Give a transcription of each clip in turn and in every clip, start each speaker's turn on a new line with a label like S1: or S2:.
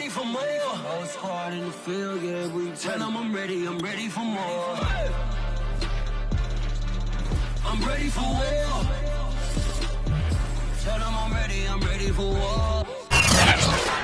S1: ready for more. Whole squad in the field, yeah, we tell them I'm ready for more. I'm ready for war. Tell them I'm ready for war.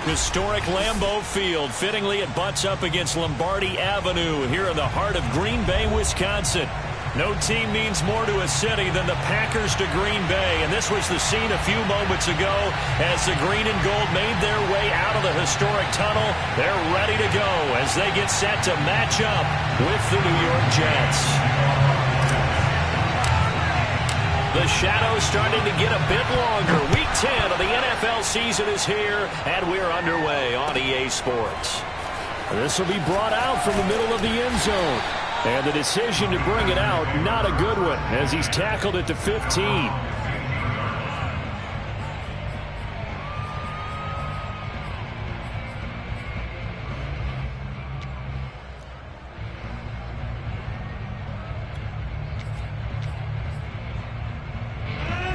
S2: Historic Lambeau Field. Fittingly, it butts up against Lombardi Avenue here in the heart of Green Bay, Wisconsin. No team means more to a city than the Packers to Green Bay, and this was the scene a few moments ago as the green and gold made their way out of the historic tunnel. They're ready to go as they get set to match up with the New York Jets. The shadow's starting to get a bit longer. Week 10 of the NFL season is here, and we're underway on EA Sports.
S3: This will be brought out from the middle of the end zone. And the decision to bring it out, not a good one, as he's tackled at the 15.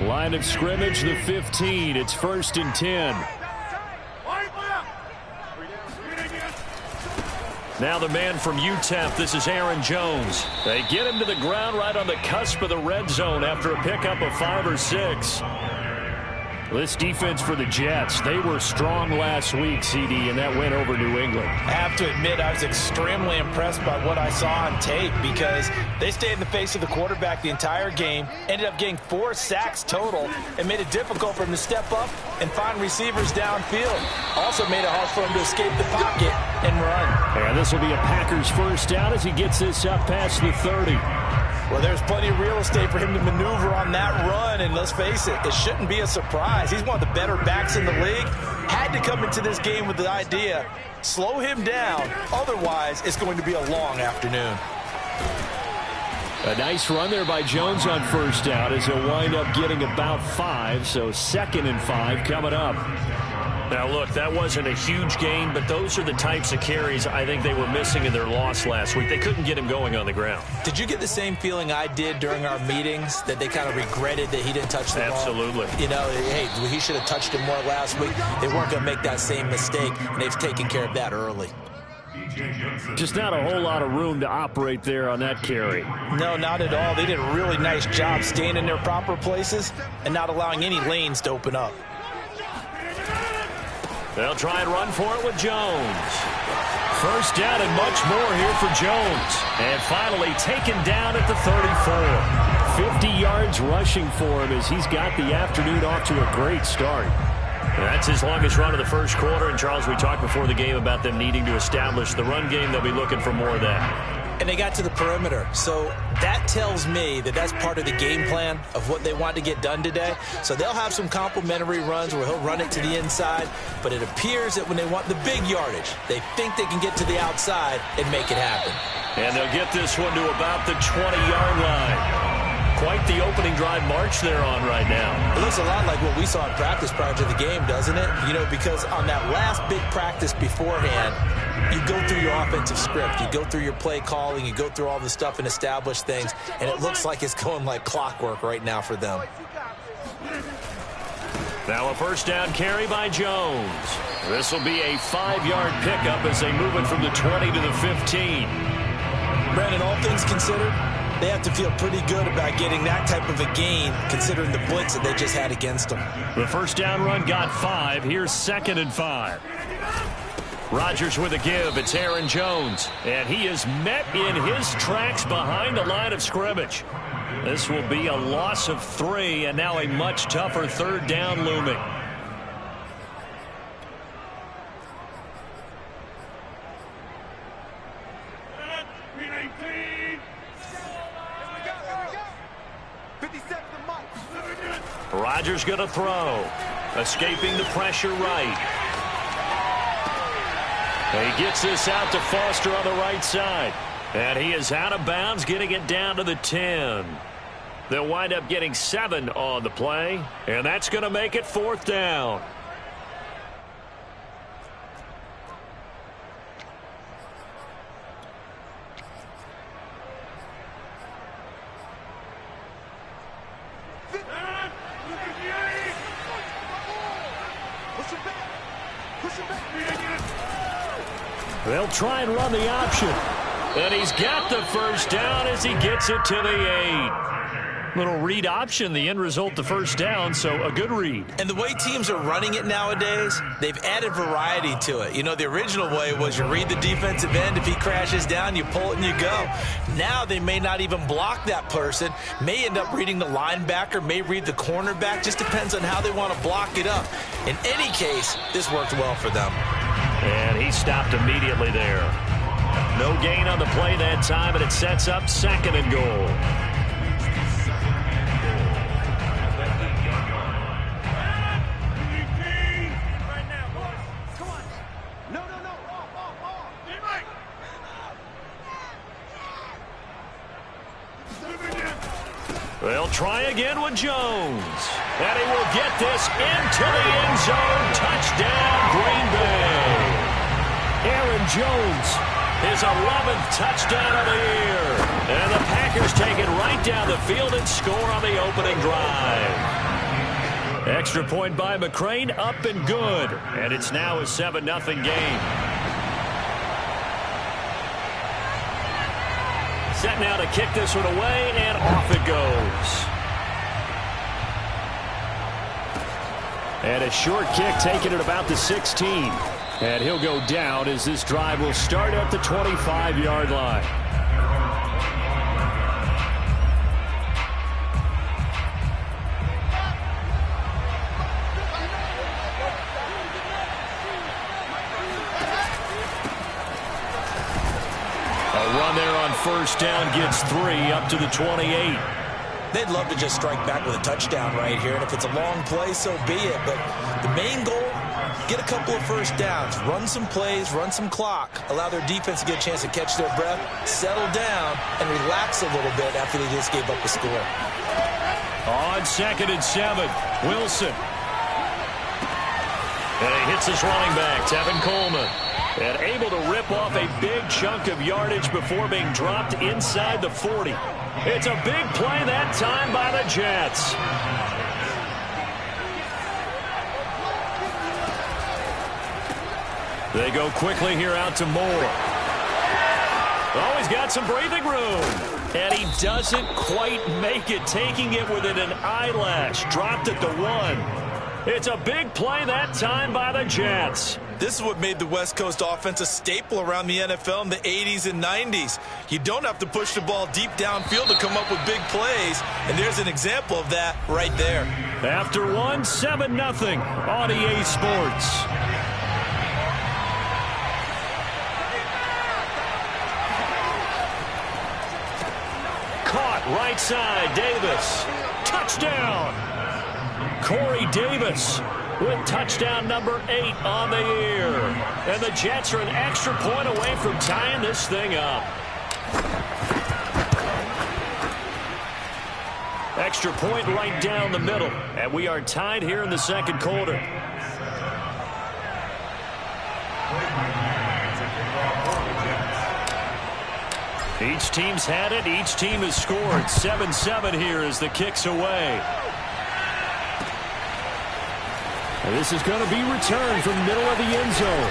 S3: Line of scrimmage, the 15. It's 1st and 10.
S2: Now the man from UTEP, this is Aaron Jones. They get him to the ground right on the cusp of the red zone after a pickup of 5 or 6.
S3: This defense for the Jets, they were strong last week, CD, and that went over New England.
S4: I have to admit, I was extremely impressed by what I saw on tape because they stayed in the face of the quarterback the entire game, ended up getting 4 sacks total, and made it difficult for him to step up and find receivers downfield. Also made it hard for him to escape the pocket and run.
S3: And this will be a Packers first down as he gets this up past the 30.
S4: Well, there's plenty of real estate for him to maneuver on that run, and let's face it, it shouldn't be a surprise. He's one of the better backs in the league. Had to come into this game with the idea, slow him down, otherwise it's going to be a long afternoon.
S3: A nice run there by Jones on first down as he'll wind up getting about 5, so 2nd and 5 coming up.
S2: Now, look, that wasn't a huge gain, but those are the types of carries I think they were missing in their loss last week. They couldn't get him going on the ground.
S4: Did you get the same feeling I did during our meetings, that they kind of regretted that he didn't touch the ball?
S2: Absolutely.
S4: You know, hey, he should have touched him more last week. They weren't going to make that same mistake, and they've taken care of that early.
S3: Just not a whole lot of room to operate there on that carry.
S4: No, not at all. They did a really nice job staying in their proper places and not allowing any lanes to open up.
S2: They'll try and run for it with Jones. First down and much more here for Jones. And finally taken down at the 34.
S3: 50 yards rushing for him as he's got the afternoon off to a great start.
S2: That's his longest run of the first quarter. And, Charles, we talked before the game about them needing to establish the run game. They'll be looking for more of that.
S4: And they got to the perimeter. So that tells me that that's part of the game plan of what they want to get done today. So they'll have some complimentary runs where he'll run it to the inside. But it appears that when they want the big yardage, they think they can get to the outside and make it happen.
S2: And they'll get this one to about the 20-yard line. Quite the opening drive march they're on right now.
S4: It looks a lot like what we saw in practice prior to the game, doesn't it? You know, because on that last big practice beforehand, you go through your offensive script. You go through your play calling. You go through all the stuff and establish things. And it looks like it's going like clockwork right now for them.
S2: Now a first down carry by Jones. This will be a 5-yard pickup as they move it from the 20 to the 15.
S4: Brandon, all things considered, they have to feel pretty good about getting that type of a gain considering the blitz that they just had against them.
S2: The first down run got 5. Here's 2nd and 5. Rodgers with a give. It's Aaron Jones. And he is met in his tracks behind the line of scrimmage. This will be a loss of 3 and now a much tougher 3rd down looming. Rodgers going to throw. Escaping the pressure right. He gets this out to Foster on the right side. And he is out of bounds, getting it down to the 10. They'll wind up getting 7 on the play. And that's going to make it 4th down. They'll try and run the option. And he's got the first down as he gets it to the 8. Little read option, the end result, the first down, so a good read.
S4: And the way teams are running it nowadays, they've added variety to it. You know, the original way was you read the defensive end. If he crashes down, you pull it and you go. Now they may not even block that person, may end up reading the linebacker, may read the cornerback. Just depends on how they want to block it up. In any case, this worked well for them.
S2: And he stopped immediately there. No gain on the play that time, and it sets up 2nd and goal. They'll try again with Jones. And he will get this into the end zone. Touchdown, Green Bay. Aaron Jones, his 11th touchdown of the year. And the Packers take it right down the field and score on the opening drive. Extra point by McCrane, up and good. And it's now a 7-0 game. Set now to kick this one away, and off it goes. And a short kick taken at about the 16. And he'll go down as this drive will start at the 25-yard line. First down gets 3 up to the 28.
S4: They'd love to just strike back with a touchdown right here, and if it's a long play, so be it. But the main goal, get a couple of first downs, run some plays, run some clock, allow their defense to get a chance to catch their breath, settle down, and relax a little bit after they just gave up the score.
S2: On 2nd and 7, Wilson. And he hits his running back, Tevin Coleman. And able to rip off a big chunk of yardage before being dropped inside the 40. It's a big play that time by the Jets. They go quickly here out to Moore. Oh, he's got some breathing room. And he doesn't quite make it, taking it within an eyelash. Dropped at the 1. It's a big play that time by the Jets.
S4: This is what made the West Coast offense a staple around the NFL in the 80s and 90s. You don't have to push the ball deep downfield to come up with big plays, and there's an example of that right there.
S2: After 1, 7-0 on EA Sports. Caught right side, Davis. Touchdown! Corey Davis with touchdown number 8 on the year. And the Jets are an extra point away from tying this thing up. Extra point right down the middle. And we are tied here in the second quarter. Each team's had it. Each team has scored. 7-7 here as the kick's away. And this is going to be returned from the middle of the end zone.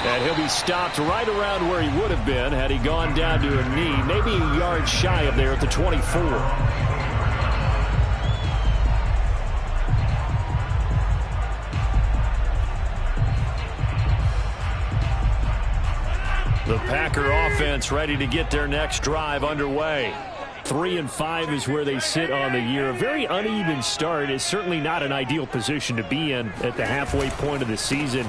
S2: And he'll be stopped right around where he would have been had he gone down to a knee, maybe a yard shy of there at the 24. The Packer offense ready to get their next drive underway. 3-5 is where they sit on the year. A very uneven start is certainly not an ideal position to be in at the halfway point of the season.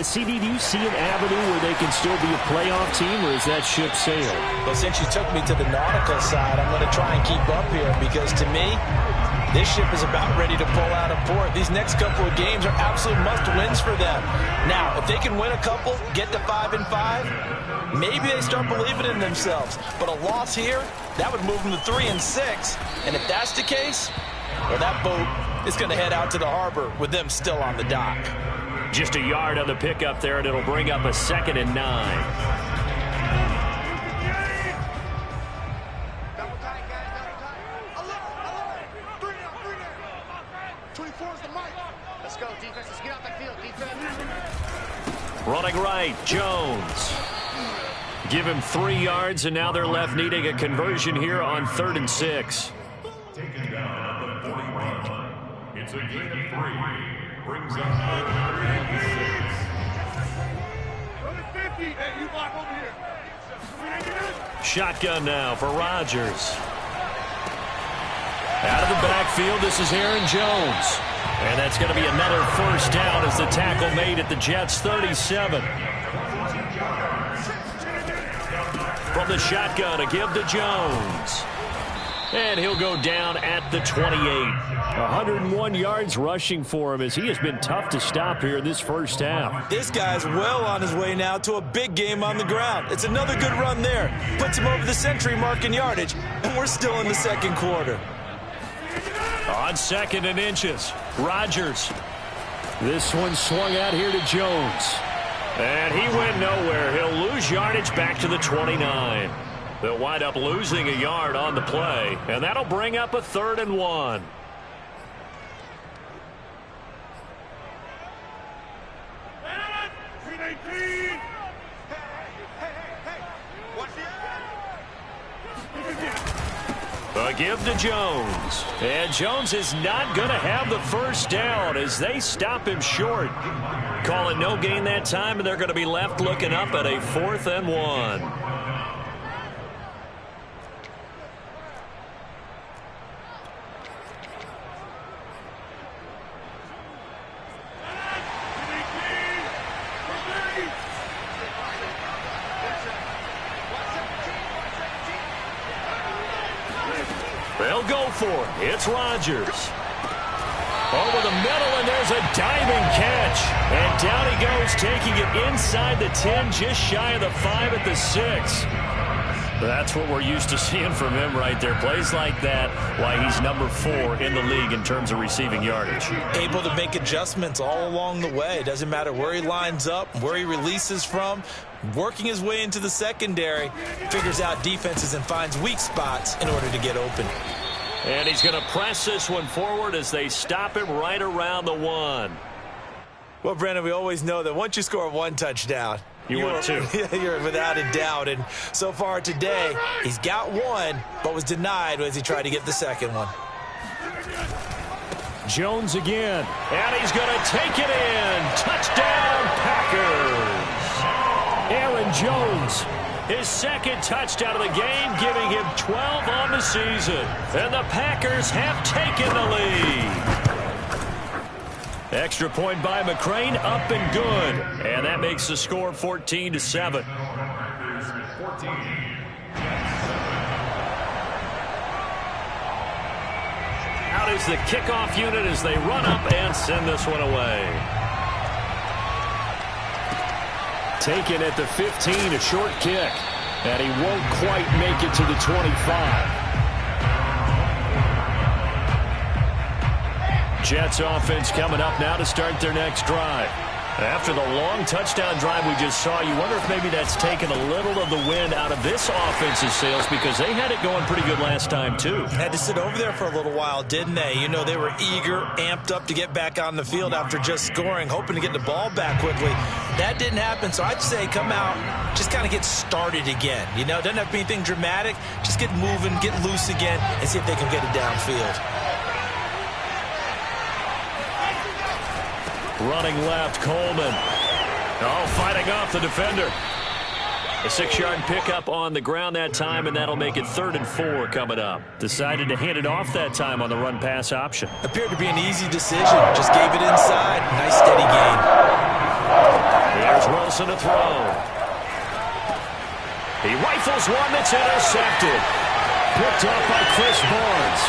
S2: CD, do you see an avenue where they can still be a playoff team, or is that ship sailed?
S4: Well, since you took me to the nautical side, I'm going to try and keep up here because, to me, this ship is about ready to pull out of port. These next couple of games are absolute must-wins for them. Now, if they can win a couple, get to 5-5, maybe they start believing in themselves. But a loss here, that would move them to 3-6. And if that's the case, well, that boat is going to head out to the harbor with them still on the dock.
S2: Just a yard on the pickup there, and it'll bring up a 2nd and 9. Running right, Jones. Give him 3 yards, and now they're left needing a conversion here on 3rd and 6.
S5: Taken down at the 41. It's a gain of 3. Brings up 36.
S6: Hey, you block over here.
S2: Shotgun now for Rodgers. Out of the backfield, this is Aaron Jones. And that's going to be another 1st down as the tackle made at the Jets' 37. From the shotgun, a give to Jones. And he'll go down at the 28. 101 yards rushing for him as he has been tough to stop here in this 1st half.
S4: This guy's well on his way now to a big game on the ground. It's another good run there. Puts him over the century mark in yardage, and we're still in the 2nd quarter.
S2: On 2nd and inches, Rodgers. This one swung out here to Jones. And he went nowhere. He'll lose yardage back to the 29. They'll wind up losing a yard on the play, and that'll bring up a 3rd and 1. A give to Jones. And Jones is not going to have the 1st down as they stop him short. Call it no gain that time, and they're going to be left looking up at a 4th and 1. They'll go for it. It's Rodgers. Over the middle, and there's a diving catch. And down he goes, taking it inside the 10, just shy of the 5 at the 6. That's what we're used to seeing from him right there. Plays like that, why he's number 4 in the league in terms of receiving yardage.
S4: Able to make adjustments all along the way. Doesn't matter where he lines up, where he releases from. Working his way into the secondary, figures out defenses and finds weak spots in order to get open.
S2: And he's going to press this one forward as they stop him right around the 1.
S4: Well, Brandon, we always know that once you score 1 touchdown,
S2: you're 2.
S4: You're without a doubt. And so far today, he's got 1, but was denied as he tried to get the 2nd one.
S2: Jones again. And he's going to take it in. Touchdown, Packers. Aaron Jones, his 2nd touchdown of the game, giving him 12 on the season. And the Packers have taken the lead. Extra point by McCrane, up and good. And that makes the score 14-7. Out is the kickoff unit as they run up and send this one away. Taken at the 15, a short kick. And he won't quite make it to the 25. Jets offense coming up now to start their next drive. After the long touchdown drive we just saw, you wonder if maybe that's taken a little of the wind out of this offense's sails because they had it going pretty good last time, too.
S4: Had to sit over there for a little while, didn't they? You know, they were eager, amped up to get back on the field after just scoring, hoping to get the ball back quickly. That didn't happen, so I'd say come out, just kind of get started again. You know, it doesn't have to be anything dramatic. Just get moving, get loose again, and see if they can get it downfield.
S2: Running left, Coleman. Oh, fighting off the defender. A 6-yard pickup on the ground that time, and that'll make it 3rd and 4 coming up. Decided to hand it off that time on the run-pass option.
S4: Appeared to be an easy decision. Just gave it inside. Nice steady gain.
S2: Here's Wilson to throw. He rifles one that's intercepted. Picked off by Chris Barnes.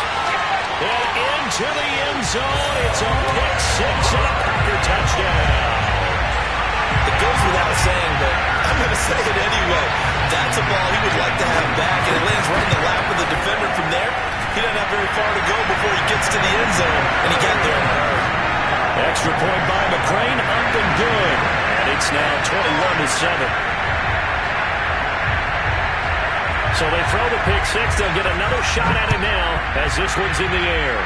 S2: And into the end zone. It's a pick 6 and a Packer touchdown.
S4: It goes without saying, but I'm going to say it anyway. That's a ball he would like to have back, and it lands right in the lap of the defender from there. He doesn't have very far to go before he gets to the end zone, and he got there in a hurry.
S2: Extra point by McCrane, up and good. And it's now 21-7. So they throw the pick 6. They'll get another shot at it now as this one's in the air.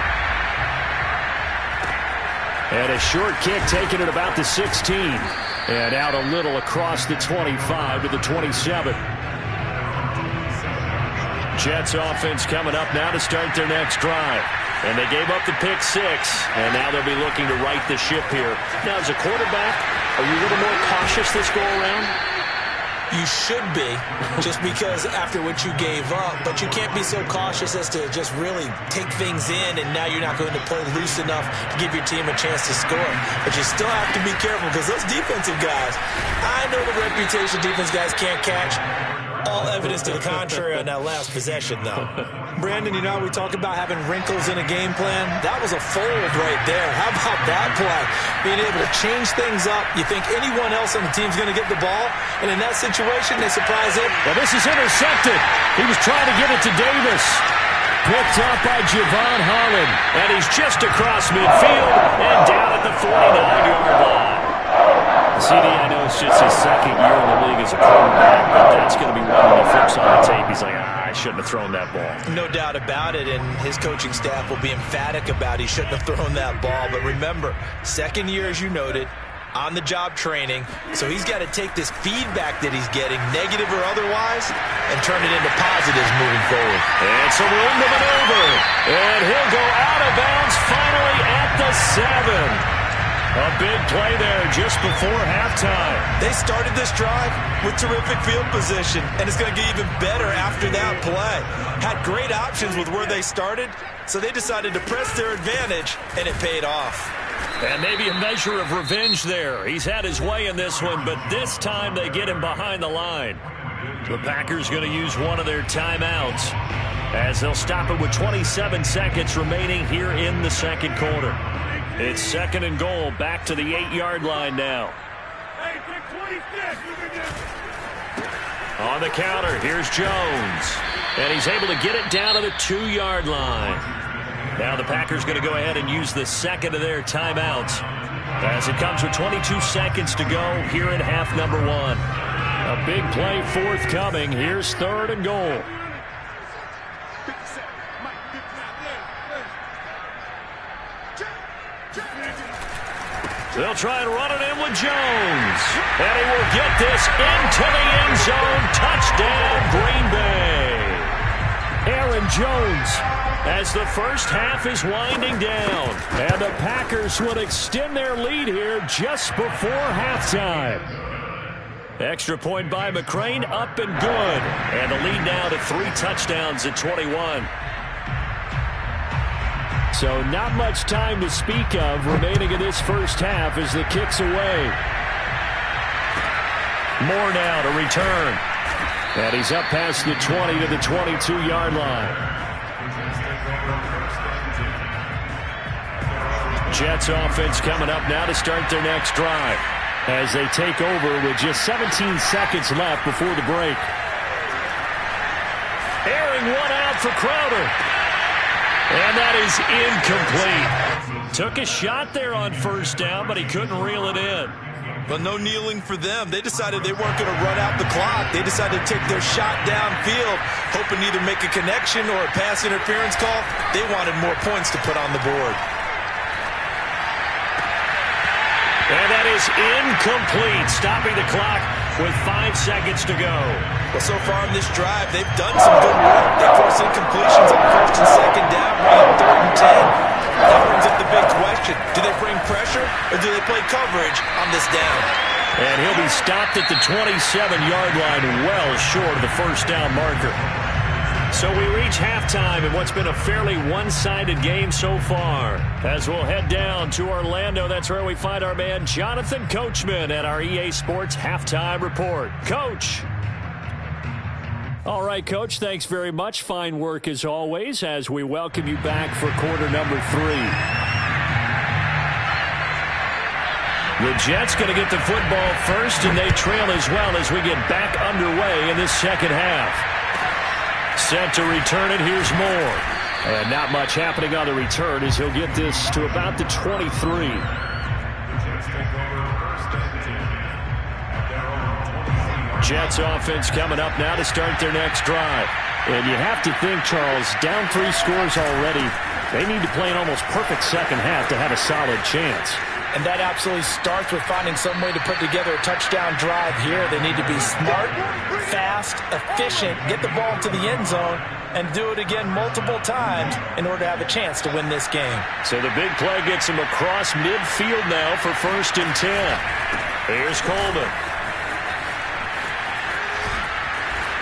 S2: And a short kick taken at about the 16. And out a little across the 25 to the 27. Jets offense coming up now to start their next drive. And they gave up the pick 6, and now they'll be looking to right the ship here. Now, as a quarterback, are you a little more cautious this go-around?
S4: You should be, just because after what you gave up. But you can't be so cautious as to just really take things in, and now you're not going to play loose enough to give your team a chance to score. But you still have to be careful, because those defensive guys, I know the reputation defense guys can't catch. All evidence to the contrary on that last possession, though. Brandon, you know, we talk about having wrinkles in a game plan. That was a fold right there. How about that play? Being able to change things up. You think anyone else on the team's going to get the ball, and in that situation, they surprise him.
S2: Well, this is intercepted. He was trying to get it to Davis. Picked up by Javon Holland, and he's just across midfield and down at the 49-yard line. CD, I know it's just his second year in the league as a quarterback, but that's going to be one when he flips on the tape. He's like, I shouldn't have thrown that ball.
S4: No doubt about it, and his coaching staff will be emphatic about he shouldn't have thrown that ball. But remember, second year, as you noted, on-the-job training, so he's got to take this feedback that he's getting, negative or otherwise, and turn it into positives moving forward.
S2: And some room to maneuver, and he'll go out of bounds finally at the 7. A big play there just before halftime.
S4: They started this drive with terrific field position, and it's going to get even better after that play. Had great options with where they started, so they decided to press their advantage, and it paid off.
S2: And maybe a measure of revenge there. He's had his way in this one, but this time they get him behind the line. The Packers going to use one of their timeouts as they'll stop it with 27 seconds remaining here in the second quarter. It's 2nd and goal, back to the 8-yard line now.
S6: Hey, pick 26.
S2: On the counter, here's Jones. And he's able to get it down to the 2-yard line. Now the Packers going to go ahead and use the second of their timeouts as it comes with 22 seconds to go here in half number 1. A big play forthcoming. Here's 3rd and goal. They'll try and run it in with Jones. And he will get this into the end zone. Touchdown, Green Bay. Aaron Jones as the first half is winding down. And the Packers would extend their lead here just before halftime. Extra point by McCrane, up and good. And the lead now to 3 touchdowns at 21. So not much time to speak of remaining in this first half as the kick's away. Moore now to return. And he's up past the 20 to the 22-yard line. Jets offense coming up now to start their next drive as they take over with just 17 seconds left before the break. Airing one out for Crowder. And that is incomplete. Took a shot there on first down, but he couldn't reel it in.
S4: But no kneeling for them. They decided they weren't going to run out the clock. They decided to take their shot downfield, hoping to either make a connection or a pass interference call. They wanted more points to put on the board.
S2: And that is incomplete, stopping the clock with 5 seconds to go.
S4: Well, so far in this drive, they've done some good work. They forced incompletions on 1st and 2nd down, ran 3rd and 10. That brings up the big question. Do they bring pressure or do they play coverage on this down?
S2: And he'll be stopped at the 27-yard line, well short of the first down marker. So we reach halftime in what's been a fairly one-sided game so far. As we'll head down to Orlando, that's where we find our man Jonathan Coachman at our EA Sports Halftime Report. Coach. All right, Coach, thanks very much. Fine work as always as we welcome you back for quarter number 3. The Jets going to get the football first, and they trail as well as we get back underway in this second half. Set to return it, here's Moore. And not much happening on the return as he'll get this to about the 23. Jets offense coming up now to start their next drive. And you have to think, Charles, down 3 scores already. They need to play an almost perfect second half to have a solid chance.
S4: And that absolutely starts with finding some way to put together a touchdown drive here. They need to be smart, fast, efficient, get the ball to the end zone, and do it again multiple times in order to have a chance to win this game.
S2: So the big play gets him across midfield now for 1st and 10. Here's Coleman.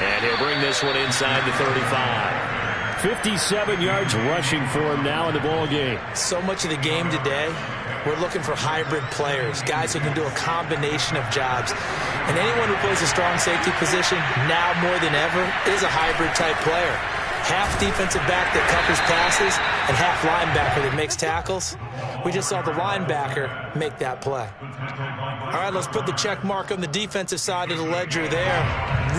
S2: And he'll bring this one inside the 35. 57 yards rushing for him now in the ball game.
S4: So much of the game today, we're looking for hybrid players, guys who can do a combination of jobs. And anyone who plays a strong safety position, now more than ever, is a hybrid type player. Half defensive back that covers passes and half linebacker that makes tackles. We just saw the linebacker make that play. All right, let's put the check mark on the defensive side of the ledger there.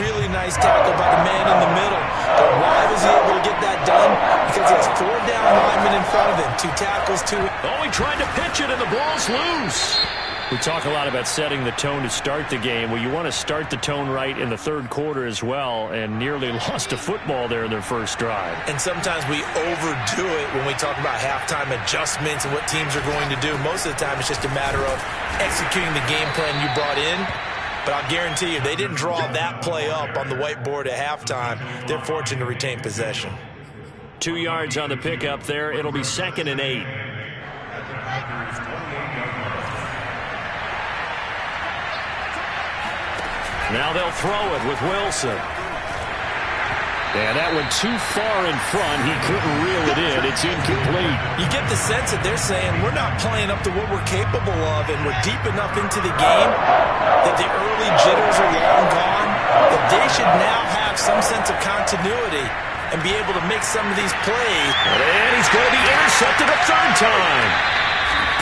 S4: Really nice tackle by the man in the middle. But why was he able to get that done? Because he has 4 down linemen in front of him. 2 tackles, 2.
S2: Oh, he tried to pitch it, and the ball's loose. We talk a lot about setting the tone to start the game. Well, you want to start the tone right in the 3rd quarter as well, and nearly lost a football there in their first drive.
S4: And sometimes we overdo it when we talk about halftime adjustments and what teams are going to do. Most of the time, it's just a matter of executing the game plan you brought in. But I'll guarantee you, they didn't draw that play up on the whiteboard at halftime. They're fortunate to retain possession.
S2: 2 yards on the pickup there. It'll be 2nd and 8. Now they'll throw it with Wilson. And that went too far in front. He couldn't reel it in. It's incomplete.
S4: You get the sense that they're saying we're not playing up to what we're capable of, and we're deep enough into the game that the early jitters are long gone, that they should now have some sense of continuity and be able to make some of these plays.
S2: And he's going to be intercepted a 3rd time.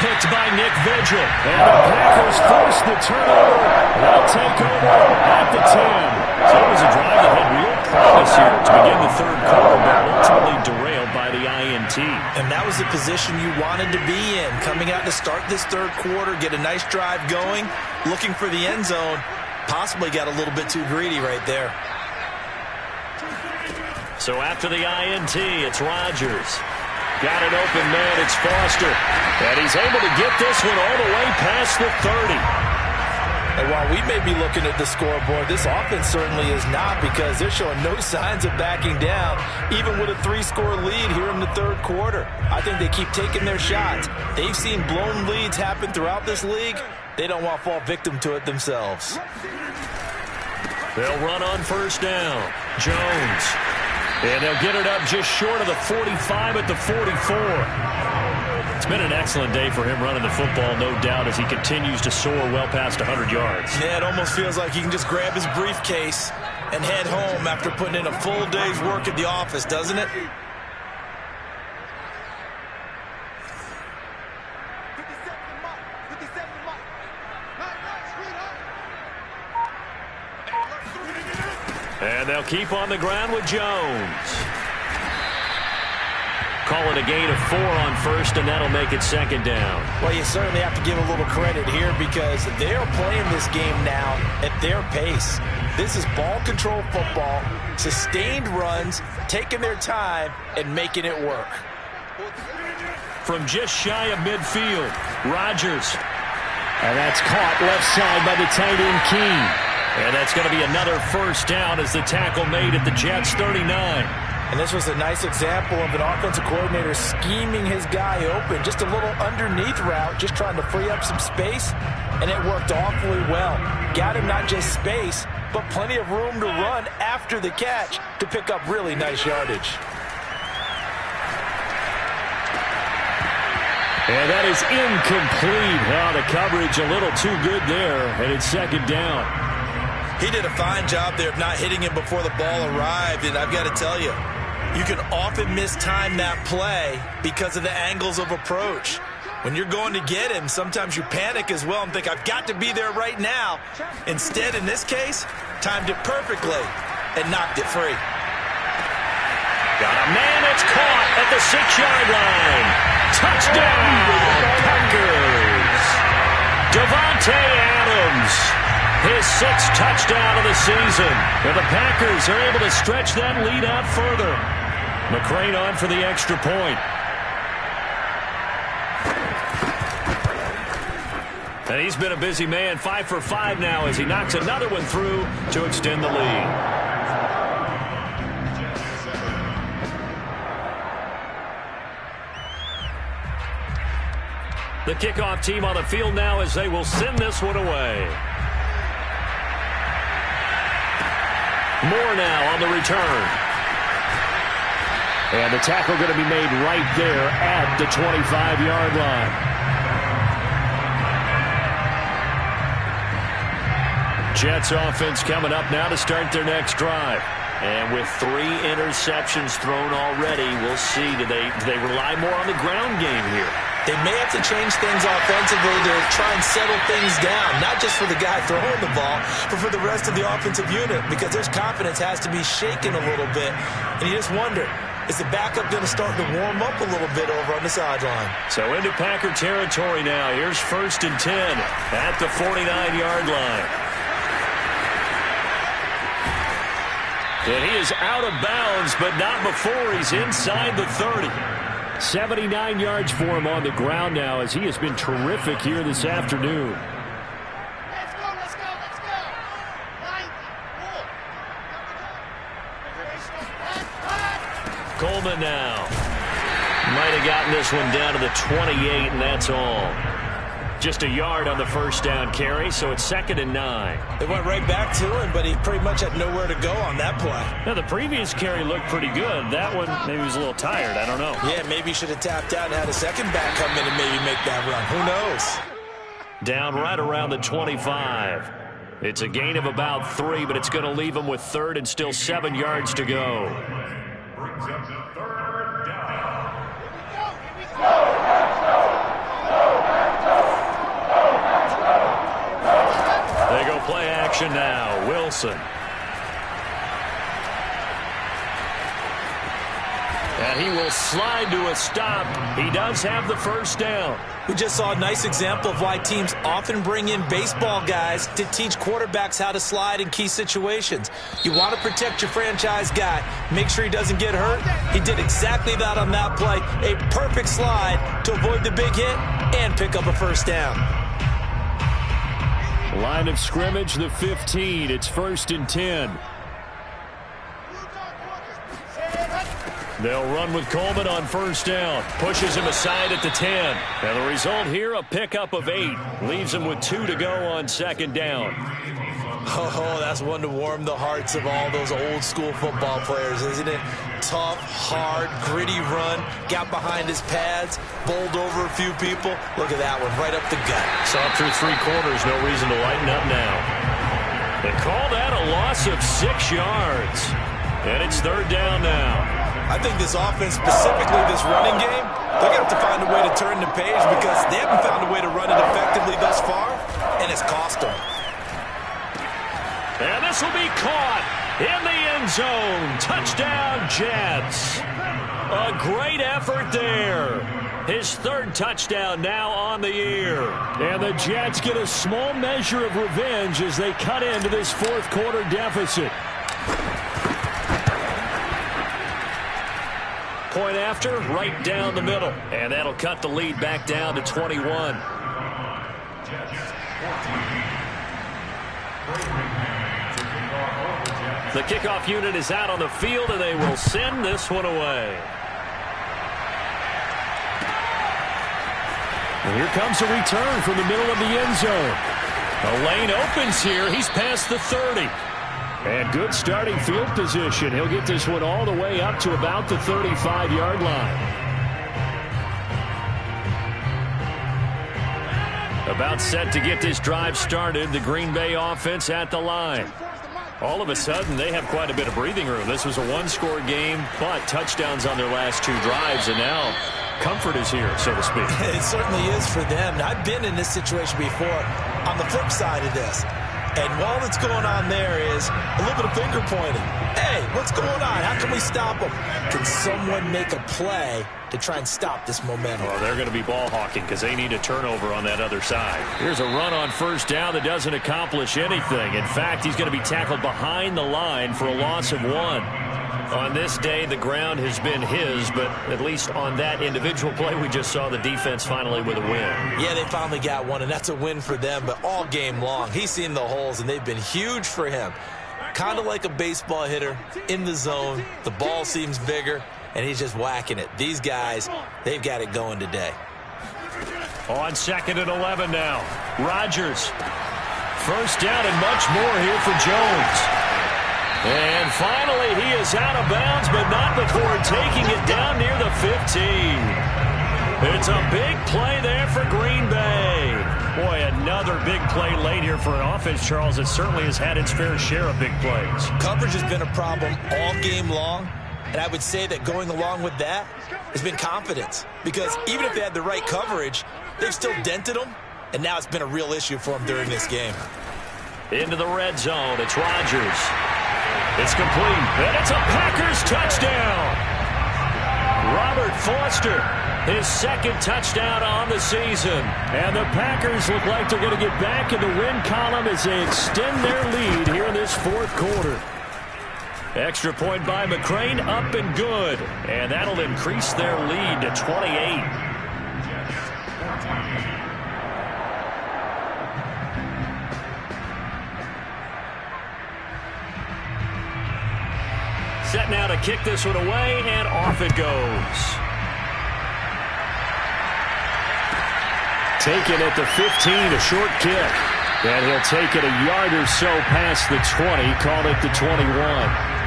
S2: Picked by Nick Vigil. And the Packers force the turnover. They'll take over at the 10. So it was a drive that had real promise here to begin the 3rd quarter, but ultimately derailed by the INT.
S4: And that was the position you wanted to be in. Coming out to start this 3rd quarter, get a nice drive going, looking for the end zone. Possibly got a little bit too greedy right there.
S2: So after the INT, it's Rodgers. Got an open man, it's Foster. And he's able to get this one all the way past the 30.
S4: And while we may be looking at the scoreboard, this offense certainly is not, because they're showing no signs of backing down, even with a 3-score lead here in the 3rd quarter. I think they keep taking their shots. They've seen blown leads happen throughout this league. They don't want to fall victim to it themselves.
S2: They'll run on 1st down. Jones. And they'll get it up just short of the 45 at the 44. It's been an excellent day for him running the football, no doubt, as he continues to soar well past 100 yards.
S4: Yeah, it almost feels like he can just grab his briefcase and head home after putting in a full day's work at the office, doesn't it?
S2: And they'll keep on the ground with Jones. Call it a gain of 4 on 1st, and that'll make it 2nd down.
S4: Well, you certainly have to give a little credit here, because they are playing this game now at their pace. This is ball control football, sustained runs, taking their time, and making it work.
S2: From just shy of midfield, Rodgers.
S3: And that's caught left side by the tight end King.
S2: And that's going to be another 1st down as the tackle made at the Jets' 39.
S4: And this was a nice example of an offensive coordinator scheming his guy open. Just a little underneath route, just trying to free up some space, and it worked awfully well. Got him not just space, but plenty of room to run after the catch to pick up really nice yardage.
S2: And that is incomplete. Wow, the coverage a little too good there, and it's 2nd down.
S4: He did a fine job there of not hitting him before the ball arrived, and I've got to tell you, you can often mistime that play because of the angles of approach. When you're going to get him, sometimes you panic as well and think, I've got to be there right now. Instead, in this case, timed it perfectly and knocked it free.
S2: Got a man that's caught at the 6-yard line. Touchdown, Packers. Davante Adams, his 6th touchdown of the season. And the Packers are able to stretch that lead out further. McCrane on for the extra point. And he's been a busy man, 5 for 5 now as he knocks another one through to extend the lead. The kickoff team on the field now as they will send this one away. Moore now on the return. And the tackle going to be made right there at the 25-yard line. Jets offense coming up now to start their next drive. And with 3 interceptions thrown already, we'll see. Do they rely more on the ground game here?
S4: They may have to change things offensively to try and settle things down, not just for the guy throwing the ball, but for the rest of the offensive unit, because their confidence has to be shaken a little bit. And you just wonder, is the backup going to start to warm up a little bit over on the sideline? So
S2: into Packer territory now. Here's 1st and 10 at the 49-yard line. And he is out of bounds, but not before he's inside the 30. 79 yards for him on the ground now as he has been terrific here this afternoon.
S6: Let's go, let's go, let's go.
S2: Coleman now. Might have gotten this one down to the 28, and that's all. Just a yard on the first down carry, so it's 2nd and 9.
S4: They went right back to him, but he pretty much had nowhere to go on that play.
S2: Now, the previous carry looked pretty good. That one, maybe he was a little tired. I don't know.
S4: Yeah, maybe he should have tapped out and had a second back come in and maybe make that run. Who knows?
S2: Down right around the 25. It's a gain of about 3, but it's going to leave him with 3rd and still 7 yards to go.
S5: Brings up the 3rd down.
S2: They go play action now. Wilson. And he will slide to a stop. He does have the first down.
S4: We just saw a nice example of why teams often bring in baseball guys to teach quarterbacks how to slide in key situations. You want to protect your franchise guy. Make sure he doesn't get hurt. He did exactly that on that play. A perfect slide to avoid the big hit and pick up a first down.
S2: Line of scrimmage, the 15. It's 1st and 10. They'll run with Coleman on first down. Pushes him aside at the 10. And the result here, a pickup of 8. Leaves him with 2 to go on 2nd down.
S4: Oh, that's one to warm the hearts of all those old school football players, isn't it? Tough, hard, gritty run. Got behind his pads. Bowled over a few people. Look at that one, right up the gut.
S2: So up through 3 quarters, no reason to lighten up now. They call that a loss of 6 yards. And it's 3rd down now.
S4: I think this offense, specifically this running game, they're going to have to find a way to turn the page because they haven't found a way to run it effectively thus far, and it's cost them.
S2: And this will be caught in the end zone. Touchdown, Jets. A great effort there. His 3rd touchdown now on the year. And the Jets get a small measure of revenge as they cut into this 4th quarter deficit. Point after, right down the middle. And that'll cut the lead back down to 21. The kickoff unit is out on the field, and they will send this one away. And here comes a return from the middle of the end zone. A lane opens here. He's past the 30. And good starting field position. He'll get this one all the way up to about the 35-yard line. About set to get this drive started. The Green Bay offense at the line. All of a sudden, they have quite a bit of breathing room. This was a 1-score game, but touchdowns on their last 2 drives, and now comfort is here, so to speak.
S4: It certainly is for them. I've been in this situation before on the flip side of this. And all that's going on there is a little bit of finger pointing. Hey, what's going on? How can we stop them? Can someone make a play to try and stop this momentum?
S2: Well, they're going to be ball hawking because they need a turnover on that other side. Here's a run on first down that doesn't accomplish anything. In fact, he's going to be tackled behind the line for a loss of 1. On this day, the ground has been his, but at least on that individual play, we just saw the defense finally with a win.
S4: Yeah, they finally got one, and that's a win for them, but all game long, he's seen the holes, and they've been huge for him. Kind of like a baseball hitter in the zone. The ball seems bigger, and he's just whacking it. These guys, they've got it going today.
S2: On 2nd and 11 now. Rodgers. First down and much more here for Jones. And finally, he is out of bounds, but not before taking it down near the 15. It's a big play there for Green Bay. Boy, another big play late here for an offense, Charles, that certainly has had its fair share of big plays.
S4: Coverage has been a problem all game long, and I would say that going along with that has been confidence. Because even if they had the right coverage, they've still dented them, and now it's been a real issue for them during this game.
S2: Into the red zone, it's Rodgers. It's complete, and it's a Packers touchdown. Robert Foster, his second touchdown on the season. And the Packers look like they're going to get back in the win column as they extend their lead here in this fourth quarter. Extra point by McCrane, up and good. And that'll increase their lead to 28. Set now to kick this one away, and off it goes. Taken at the 15, a short kick. And he'll take it a yard or so past the 20, call it the 21.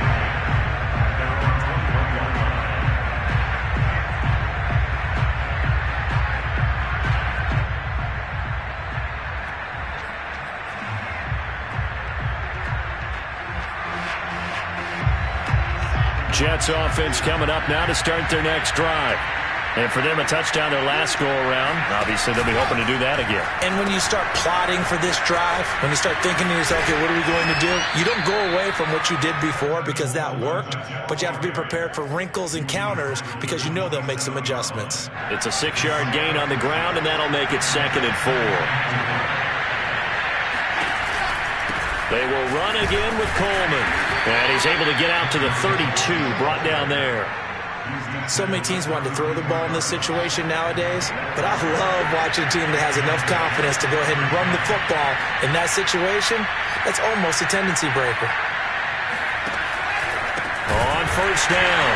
S2: Jets offense coming up now to start their next drive. And for them, a touchdown their last go-around. Obviously, they'll be hoping to do that again.
S4: And when you start plotting for this drive, when you start thinking to yourself, okay, what are we going to do? You don't go away from what you did before because that worked, but you have to be prepared for wrinkles and counters because you know they'll make some adjustments.
S2: It's a 6-yard gain on the ground, and that'll make it 2nd and 4. They will run again with Coleman. And he's able to get out to the 32, brought down there.
S4: So many teams want to throw the ball in this situation nowadays, but I love watching a team that has enough confidence to go ahead and run the football in that situation. That's almost a tendency breaker.
S2: On first down,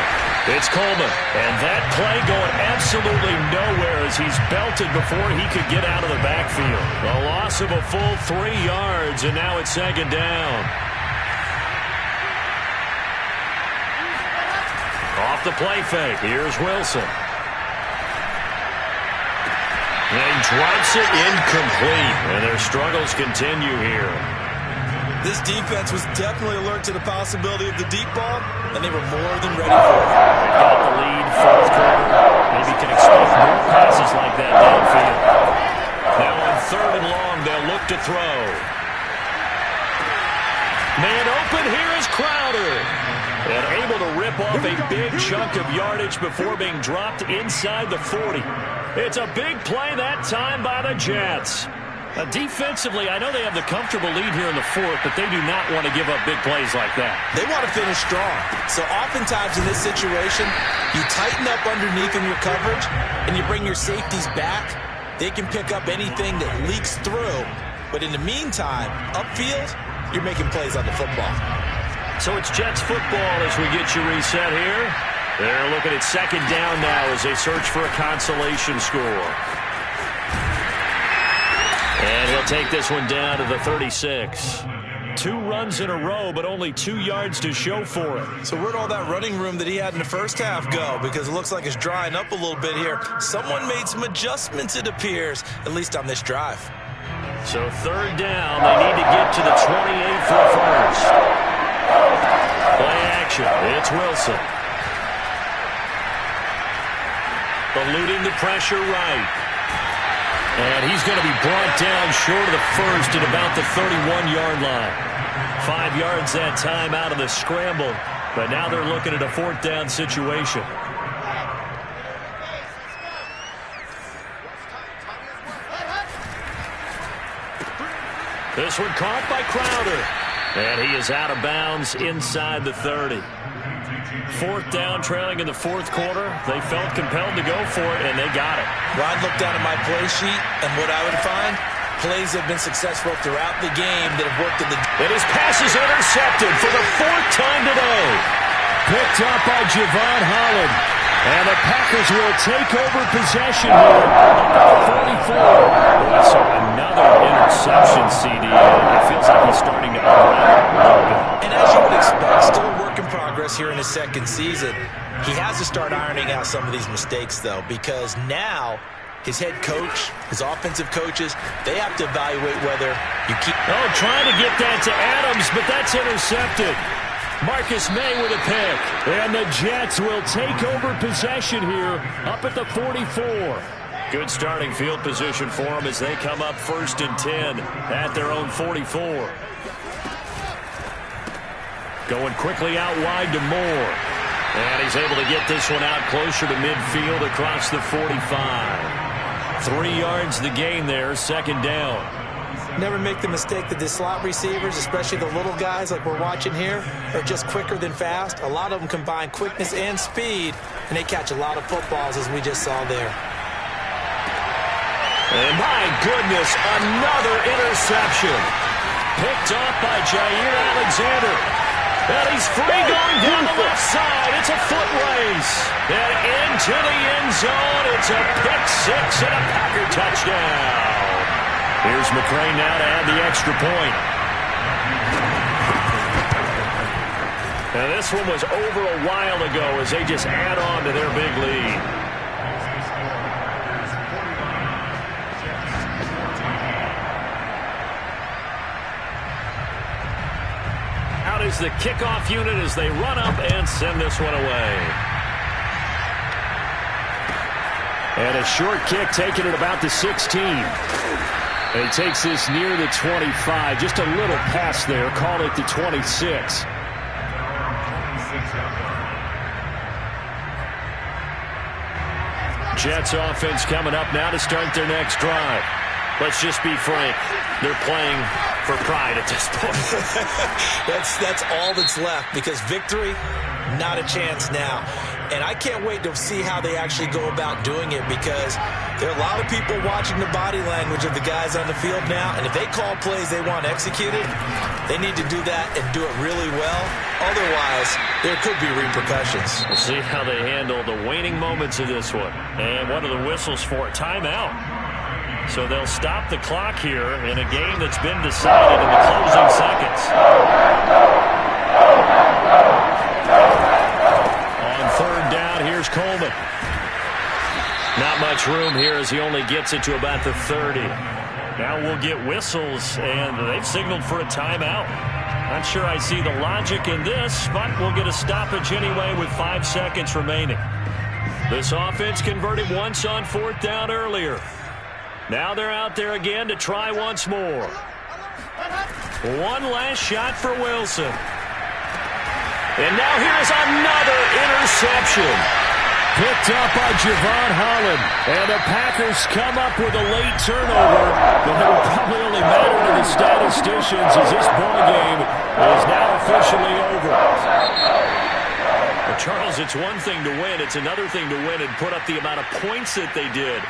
S2: it's Coleman. And that play going absolutely nowhere as he's belted before he could get out of the backfield. A loss of a full 3 yards, and now it's 2nd down. Off the play fake, here's Wilson. And drops it incomplete, and their struggles continue here.
S4: This defense was definitely alert to the possibility of the deep ball, and they were more than ready for it.
S2: They've got the lead, fourth quarter. Maybe can expect more passes like that downfield. Now on 3rd and long, they'll look to throw. Man open, here is Crowder. And able to rip off a big chunk of yardage before being dropped inside the 40. It's a big play that time by the Jets. Defensively, I know they have the comfortable lead here in the 4th, but they do not want to give up big plays like that.
S4: They want to finish strong. So oftentimes in this situation, you tighten up underneath in your coverage, and you bring your safeties back. They can pick up anything that leaks through. But in the meantime, upfield, you're making plays on the football.
S2: So it's Jets football as we get you reset here. They're looking at 2nd down now as they search for a consolation score. And he'll take this one down to the 36. 2 runs in a row, but only 2 yards to show for it.
S4: So where'd all that running room that he had in the first half go? Because it looks like it's drying up a little bit here. Someone made some adjustments, it appears, at least on this drive.
S2: So 3rd down, they need to get to the 28 for a first. Play action, it's Wilson. Eluding the pressure right. And he's going to be brought down short of the first at about the 31-yard line. 5 yards that time out of the scramble. But now they're looking at a 4th down situation. This one caught by Crowder. And he is out of bounds inside the 30. Fourth down, trailing in the fourth quarter. They felt compelled to go for it, and they got it.
S4: Well, I'd look down at my play sheet, and what I would find, plays have been successful throughout the game that have worked in the...
S2: And his pass is intercepted for the fourth time today. Picked up by Javon Holland. And the Packers will take over possession here at 44. Boy, so another interception, CD. It feels like he's starting to unravel a little bit.
S4: And as you would expect, still a work in progress here in his second season. He has to start ironing out some of these mistakes, though, because now his head coach, his offensive coaches, they have to evaluate whether you keep...
S2: Oh, trying to get that to Adams, but that's intercepted. Marcus May with a pick. And the Jets will take over possession here up at the 44. Good starting field position for them as they come up 1st and 10 at their own 44. Going quickly out wide to Moore. And he's able to get this one out closer to midfield across the 45. 3 yards the gain there, 2nd down.
S4: Never make the mistake that the slot receivers, especially the little guys like we're watching here, are just quicker than fast. A lot of them combine quickness and speed, and they catch a lot of footballs, as we just saw there.
S2: And my goodness, another interception. Picked off by Jair Alexander. And he's free going down the left side. It's a foot race. And into the end zone. It's a pick six and a Packer touchdown. Here's McCray now to add the extra point. Now this one was over a while ago as they just add on to their big lead. Out is the kickoff unit as they run up and send this one away. And a short kick taken at about the 16. And he takes this near the 25. Just a little pass there. Call it the 26. Jets offense coming up now to start their next drive. Let's just be frank. They're playing for pride at this point.
S4: That's all that's left, because victory, not a chance now. And I can't wait to see how they actually go about doing it, because there are a lot of people watching the body language of the guys on the field now, and if they call plays they want executed, they need to do that and do it really well. Otherwise, there could be repercussions.
S2: We'll see how they handle the waning moments of this one. And one of the whistles for a timeout. So they'll stop the clock here in a game that's been decided in the closing seconds. On 3rd down, here's Coleman. Not much room here as he only gets it to about the 30. Now we'll get whistles, and they've signaled for a timeout. Not sure I see the logic in this, but we'll get a stoppage anyway with 5 seconds remaining. This offense converted once on 4th down earlier. Now they're out there again to try once more. One last shot for Wilson. And now here's another interception. Picked up by Javon Holland. And the Packers come up with a late turnover. But it will probably only matter to the statisticians as this ball game is now officially over. Well, Charles, it's one thing to win. It's another thing to win and put up the amount of points that they did.